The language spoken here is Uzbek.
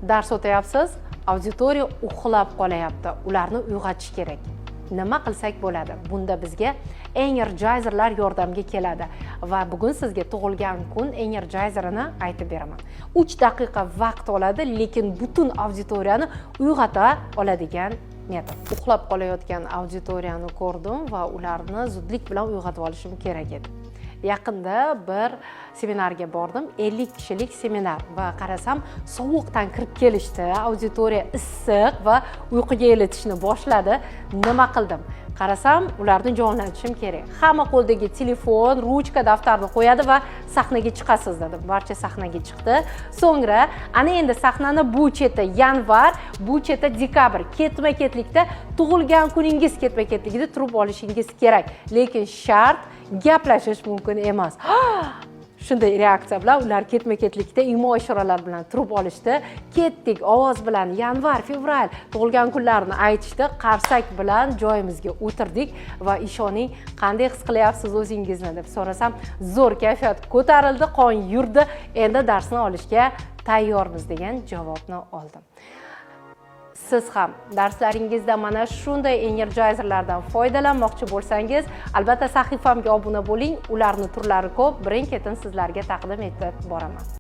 dars o'tayapsiz, auditoriya uxlab qolayapti. Ularni uyg'otish kerak. Nima qilsak bo'ladi? Bunda bizga energizerlar yordamga keladi va bugun sizga tug'ilgan kun energizerini aytib beraman. 3 daqiqa vaqt oladi, lekin butun auditoriyani uyg'ota oladigan metod. Uxlab qolayotgan auditoriyani ko'rdim va ularni zudlik bilan uyg'otib olishim kerak edi. Yaqinda bir seminarga bordim, 50 kishilik seminar va qarasam sovuqdan kirib kelishdi, auditoriya issiq va uyquga elitishni boshladi. Nima qildim? Qarasam, ularni jonlantishim kerak. Hamma qo'ldagi telefon, ruchka, daftarni qo'yadi va sahnaga chiqasiz dedim. Barcha sahnaga chiqdi. So'ngra ana endi sahnani bu cheti yanvar, bu cheti dekabr ketma-ketlikda tug'ilgan kuningiz ketma-ketligida turib olishingiz kerak. Lekin shart gaplashish mumkin emas. Shunday reaksiya bilan ular ketma-ketlikda imo-ishoralar bilan turib olishdi. Ketdik, ovoz bilan yanvar, fevral tug'ilgan kunlarini aytishdi. Qarsak bilan joyimizga o'tirdik va ishoning, qanday his qilyapsiz o'zingizni deb so'rasam, zo'r kayfiyat ko'tarildi, qon yurdi. Endi darsni olishga tayyormiz degan javobni oldim. Siz ham darslaringizda mana shunday energizerlardan foydalanmoqchi bo'lsangiz, albatta sahifamga obuna bo'ling. Ularning turlari ko'p, birin-ketin sizlarga taqdim etib boraman.